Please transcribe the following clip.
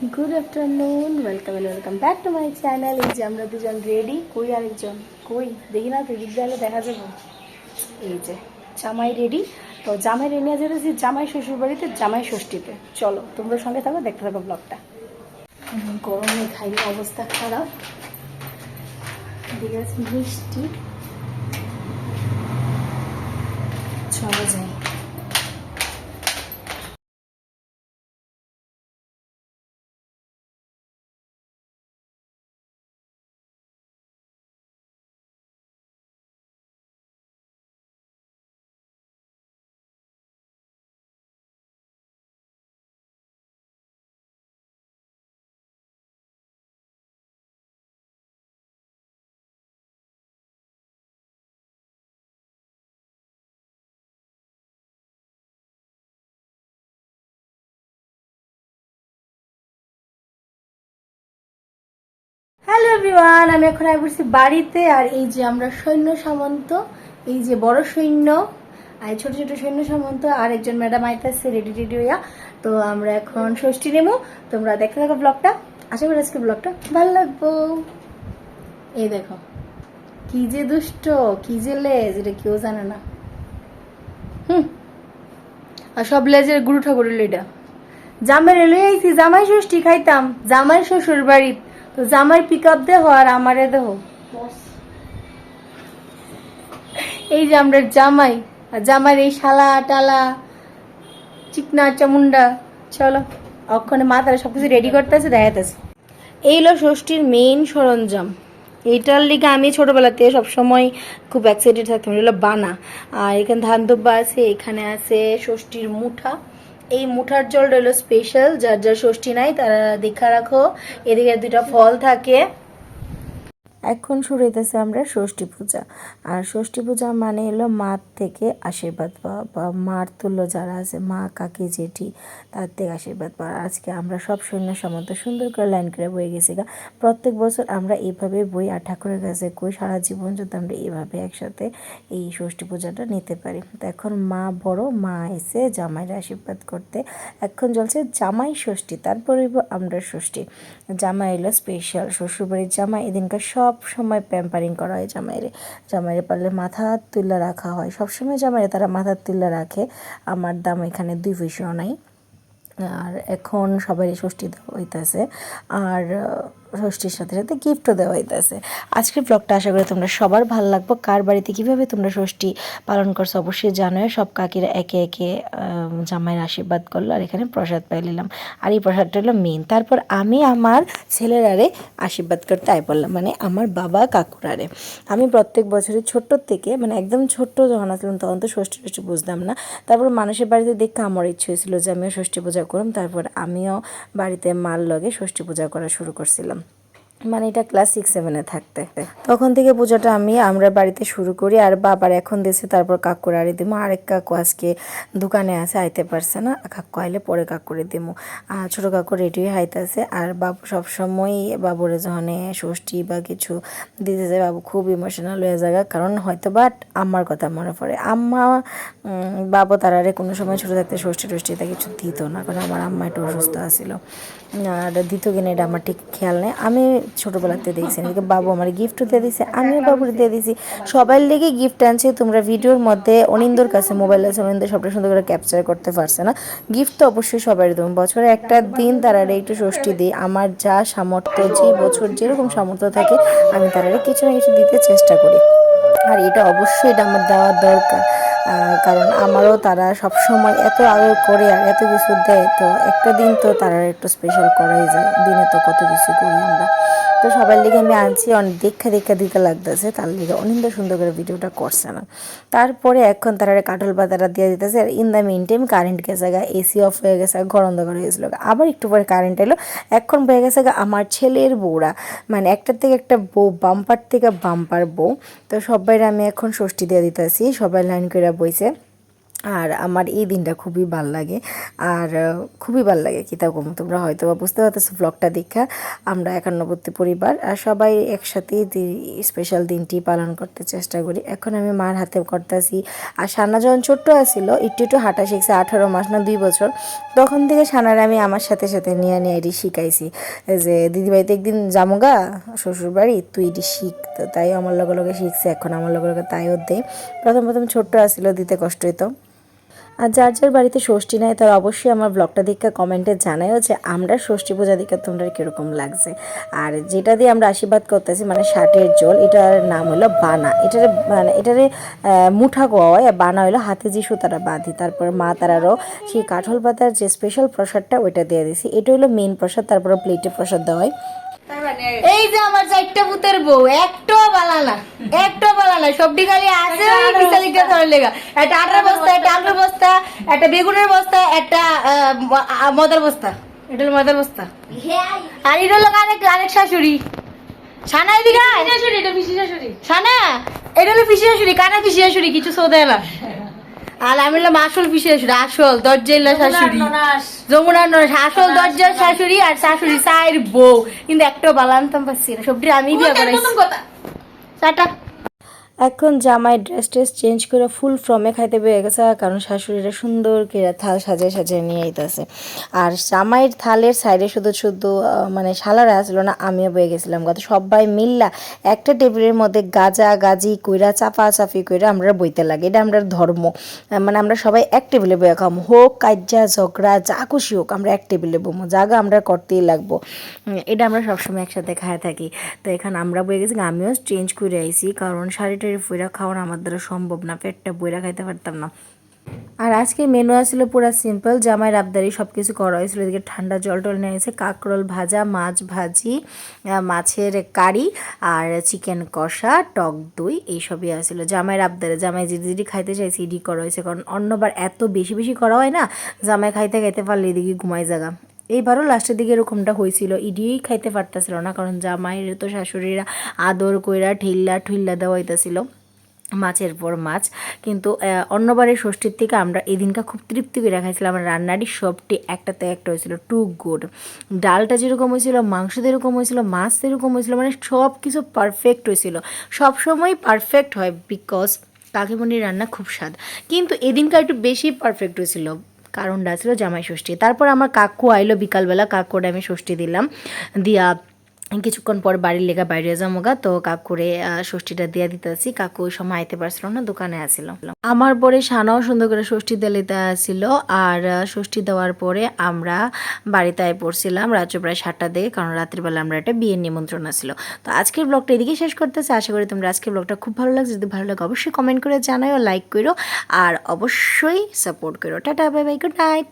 Good afternoon, welcome back to my channel. এই যে আমরা দুজন রেডি, কই আরেকজন কই দেখি না তো, দিক দিলে দেখা যাবো। এই যে জামাই রেডি, তো জামাই রেডি নিয়ে যেতেছি জামাই শ্বশুর বাড়িতে, জামাই ষষ্ঠীতে। চলো তোমরা সঙ্গে থাকো, দেখতে থাকো ব্লগটা। গরমে খাইলে অবস্থা খারাপ, দিকে আছে মিষ্টি। চলো যাই। হ্যালো এভরিওয়ান, আমি এখন আই পড়ছি বাড়িতে। আর এই যে আমরা সৈন্য সামন্ত, এই যে বড় সৈন্য আর ছোট ছোট সৈন্য সামন্ত, আর একজন ম্যাডাম আইতেছে রেডি রেডি হইয়া। তো আমরা এখন ষষ্ঠী নেবো, তোমরা দেখতে থাকো ব্লগটা। আশা করি আজকে ব্লগটা ভালো লাগবো। এই দেখো কি যে দুষ্ট, কি যে লেজ, এটা কেউ জানে না। আর সব লেজের গুরু ঠাকুরের এটা জামাই রেলে আইছি, জামাই ষষ্ঠী খাইতাম জামাই শ্বশুর বাড়ি। তো জামাই পিক আপ দেহ আর আমারে দেহ। এই যে আমরা জামাই, আর জামাই এই শালা টালা চিকনা চামুন্ডা। চলো ওখানে মাথায় সবকিছু রেডি করতেছে, দেখাতেছে। এই হলো ষষ্ঠীর মেইন সরঞ্জাম। এইটার লিগে আমি ছোটবেলাতে সবসময় খুব এক্সাইটেড থাকতাম। এটা হলো বানা। আর এখানে ধান দুব্বা আছে, এখানে আছে ষষ্ঠীর মুঠা। এই মুঠার জলটা হলো স্পেশাল, যার যার ষষ্ঠী নাই তারা দেখা রাখো। এদিকে দুইটা ফল থাকে। এখন শুরু হইতেছে আমরা ষষ্ঠী পূজা। আর ষষ্ঠী পূজা মানে হলো মার থেকে আশীর্বাদ পাওয়া, বা মার তুল্য যারা আছে, মা কাকি জেঠি, তার থেকে আশীর্বাদ পাওয়া। আজকে আমরা সব সৈন্য সামন্ত সুন্দর করে লাইন করে বয়ে গেছি গা। প্রত্যেক বছর আমরা এইভাবে বই, আর ঠাকুরের কাছে কই সারা জীবন যদি আমরা এইভাবে একসাথে এই ষষ্ঠী পূজাটা নিতে পারি। তো এখন মা বড়, মা এসে জামাইয়ের আশীর্বাদ করতে। এখন চলছে জামাই ষষ্ঠী, তারপরে আমরা ষষ্ঠী। জামাই এলো স্পেশাল, শ্বশুরবাড়ির জামাই এদিনকার সব সময় প্যাম্পারিং করা হয় জামাইরে। জামাইরে পারলে মাথা তুলে রাখা হয়, সবসময় জামাইরে তারা মাথা তুলে রাখে। আমার দাম এখানে 2 পয়সাও নাই। আর এখন সবারই ষষ্ঠী দেওয়া হইতেছে, আর ষষ্ঠীর সাথে সাথে গিফটও দেওয়া হইতেছে। আজকের ব্লগটা আশা করি তোমরা সবার ভালো লাগবো। কার বাড়িতে কীভাবে তোমরা ষষ্ঠী পালন করছো অবশ্যই জানোই। সব কাকিরা একে একে জামাইয়ের আশীর্বাদ করলো, আর এখানে প্রসাদ পাই নিলাম। আর এই প্রসাদটা হলো মেন। তারপর আমি আমার ছেলেরারে আশীর্বাদ করতে আই পড়লাম, মানে আমার বাবা কাকুরারে। আমি প্রত্যেক বছরই ছোট্ট থেকে, মানে একদম ছোট্ট যখন আসলাম তখন তো ষষ্ঠী টষ্ঠী বুঝতাম না। তারপর মানুষের বাড়িতে দেখে আমার ইচ্ছে হয়েছিল যে আমিও ষষ্ঠী পূজা করুম। তারপর আমিও বাড়িতে মার লগে ষষ্ঠী পূজা করা শুরু করছিলাম, মানে এটা ক্লাস 6-7-এ থাকতে। তখন থেকে পুজোটা আমরা বাড়িতে শুরু করি। আর বাবার এখন দিয়েছে, তারপর কাকুর আরে দিমো। আরেক কাকু আজকে দোকানে আছে, আইতে পারছে না। কাকু আইলে পরে কাকুরে দিমো। আর ছোটো কাকু রেডি হাইতেছে। আর বাবু সবসময় বাবুরে যখন ষষ্ঠী বা কিছু দিতে যায়, বাবু খুব ইমোশনাল হয়ে যায়, কারণ হয়তো বাট আমার কথা মনে পড়ে। আম্মা বাবু তারারে কোনো সময় ছোটো থাকতে ষষ্ঠী টষ্ঠীতে কিছু দিত না, কারণ আমার আম্মা একটু অসুস্থ আছিল। আর দিত কিনা এটা আমার ঠিক খেয়াল নেই। আমি ছোটোবেলাতে দেখছি, এদিকে বাবু আমার গিফটও দিয়ে দিয়েছে, আমিও বাবুর দিয়ে দিয়েছি। সবাই লেগে গিফট আনছে। তোমরা ভিডিওর মধ্যে অনিন্দর কাছে মোবাইল আছে, অনিন্দর সবটা সুন্দর করে ক্যাপচার করতে পারছে না। গিফট তো অবশ্যই সবাই দেবো, বছরে একটা দিন তারারে একটু ষষ্ঠী দিই। আমার যা সামর্থ্য, যে বছর যেরকম সামর্থ্য থাকে আমি তারারে কিছু না কিছু দিতে চেষ্টা করি। আর এটা অবশ্যই এটা আমার দেওয়া দরকার, কারণ আমারও তারা সব সময় এত আদর করে আর এত কিছু দেয়। তো একটা দিন তো তারা একটু স্পেশাল করাই যায়, দিনে তো কত কিছু করি আমরা। তো সবার লিগে আমি আনছি, অনেক দেখা দিতে লাগতেছে, তার লিগে অনিন্দ সুন্দর করে ভিডিওটা করছে না। তারপরে এখন তারা কাঠল পাতাটা দিয়ে দিতেছে। আর in the meantime current গেছে গা, এসি অফ হয়ে গেছে, ঘর অন্ধকার হয়ে গেছিলো। আবার একটু পরে কারেন্ট এলো। এখন হয়ে গেছে গা আমার ছেলের বউরা, মানে একটার থেকে একটা বউ, বাম্পার থেকে বাম্পার বউ। তো সবাই আমি এখন ষষ্ঠী দিয়ে দিতেছি, সবাই লাইন করে বইছে। আর আমার এই দিনটা খুবই ভাল লাগে। আর খুবই ভাল লাগে কি তা কম, তোমরা হয়তো বা বুঝতে পারতেছো ব্লগটা দেখা। আমরা একান্নবর্তী পরিবার আর সবাই একসাথেই স্পেশাল দিনটি পালন করতে চেষ্টা করি। এখন আমি মার হাতে করতেছি। আর সানা যখন ছোট্ট আছিল একটু একটু হাঁটা শিখছে, 18 মাস না 2 বছর, তখন থেকে সানারে আমি আমার সাথে সাথে নিয়ে নিয়ে এটি শিখাইছি যে দিদিবাড়িতে একদিন যামুগা শ্বশুর বাড়ি, তুই এটি শিখ। তো তাই আমার লগে লগে শিখছে, এখন আমার লগে লগে তাইও দেয়। প্রথম প্রথম ছোট্ট আসছিল, দিতে কষ্ট হইতো। আর যার যার বাড়িতে ষষ্ঠী নাই তারা অবশ্যই আমার ব্লগটা দেখে কমেন্টে জানায়ও যে আমরা ষষ্ঠী পূজা দেখে তোমরা কীরকম লাগছে। আর যেটা দিয়ে আমরা আশীর্বাদ করতেছি মানে ষাটের জল, এটার নাম হলো বানা। এটারে মুঠা কোয়া হয়, বানা হলো হাতে যে সুতারা বাঁধি। তারপর মা তারারও সেই কাঠল পাতার যে স্পেশাল প্রসাদটা ওইটা দিয়ে দিছি, এটা হলো মেন প্রসাদ। তারপরে প্লেটে প্রসাদ দেওয়া হয়। এই যে আমার 4টা পুতের বউ, একটাও বালানা, একটাও বালানা, সবটি খালি আছে ওই বিশালিকা ধরে লেগা। একটা আটার বস্তা, একটা আলুর বস্তা, একটা বেগুনের বস্তা, একটা মদার বস্তা। এটা হলো মদার বস্তা। আর এটা হলো আরেক শাশুড়ি সানা, এদিকে শাশুড়ি, এটা পিসি শাশুড়ি সানা, এটা হলো পিসি শাশুড়ি, কানা পিসি শাশুড়ি, কিছু সৌদে না। আর আমি হলাম আসল পিসি শাশুড়ি, আসল দরজা শাশুড়ি, যমুনার ননাস, আসল দরজার শাশুড়ি। আর শাশুড়ি সাইর বউ, কিন্তু একটাও বালা আনতাম পারছি না, সবটি আমি বিয়ে করাইছি। টাটা। এখন জামাই ড্রেস চেঞ্জ করে ফুল ফ্রমে খাইতে বেরিয়ে গেছে, কারণ শাশুড়িরা সুন্দর করে থাল সাজিয়ে সাজিয়ে নিয়ে আইতেছে। আর জামাইয়ের থালের সাইডে শুধু শুধু মানে শালারা আসলো না, আমিও বয়ে গেছিলাম। কত সবাই মিল্লা একটা টেবিলের মধ্যে গাজা গাজি কইরা চাপা চাপি কইরা আমরা বইতে লাগে, এটা আমরা ধর্ম। মানে আমরা সবাই এক টেবিলে বয়ে খাম, হোক কাজ্জা ঝগড়া যা খুশি হোক, আমরা এক টেবিলে বমো, জায়গা আমরা করতেই লাগবো। এটা আমরা সবসময় একসাথে খায় থাকি। তো এখানে আমরা বয়ে গেছি, আমিও চেঞ্জ করে আইছি, কারণ শাড়িটা বইরা খাওয়া আমার দ্বারা সম্ভব না, পেটটা বইরা খাইতে পারতাম না। আর আজকে মেনু আসছিল পুরো সিম্পল, জামাইয়ের আবদারি সব কিছু করা হয়েছিল। এদিকে ঠান্ডা জল টল নিয়ে এসে কাঁকরোল ভাজা, মাছ ভাজি, মাছের কারি, আর চিকেন কষা, টক দই, এইসবই আসছিল জামাইয়ের আবদারে। জামাই যেটি খাইতে চাইছে এডি করা হয়েছে, কারণ অন্যবার এত বেশি বেশি করা হয় না, জামাই খাইতে খাইতে পারলে এদিকে ঘুমাই জাগা। এইবারও লাস্টের দিকে এরকমটা হয়েছিল, ইডিই খাইতে পারতেছিল না, কারণ জামাইয়ের তো শাশুড়িরা আদর কইরা ঠেল্লা ঠুল্লা দেওয়া হইতেছিল মাছের পর মাছ। কিন্তু অন্যবারের ষষ্ঠীর থেকে আমরা এই দিনটা খুব তৃপ্তি করে খাইছিলাম। আমার রান্নাটি সবটি একটাতে একটা হয়েছিল, টু গুড। ডালটা যেরকম হয়েছিল, মাংস যেরকম হয়েছিল, মাছ যেরকম হয়েছিল, মানে সব কিছু পারফেক্ট হয়েছিল। সবসময় পারফেক্ট হয়, বিকজ কাকিমণির রান্না খুব স্বাদ। কিন্তু এদিনকার একটু বেশি পারফেক্ট হয়েছিল, কারণটা ছিল জামাই ষষ্ঠী। তারপর আমার কাকু আইলো বিকালবেলা, কাকুরে আমি ষষ্ঠী দিলাম, দিয়া কিছুক্ষণ পর বাড়ির লেগা বাইরে যামোগা। তো কাকুরে ষষ্ঠীটা দিয়া দিতেছি, কাকু ওই সময় আইতে পারছিল না, দোকানে আসছিল। আমার পরে সানাও সুন্দর করে ষষ্ঠী দিতে আসছিল। আর ষষ্ঠী দেওয়ার পরে আমরা বাড়িতে আয় পড়ছিলাম রাত্রে প্রায় 7টা দিকে, কারণ রাত্রিবেলা আমরা একটা বিয়ের নিমন্ত্রণ আসছিল। তো আজকের ব্লগটা এদিকে শেষ করতেছি। আশা করি তোমরা আজকের ব্লগটা খুব ভালো লাগছে। যদি ভালো লাগে অবশ্যই কমেন্ট করে জানাও, লাইক করো, আর অবশ্যই সাপোর্ট করো। Tata, bye bye, good night.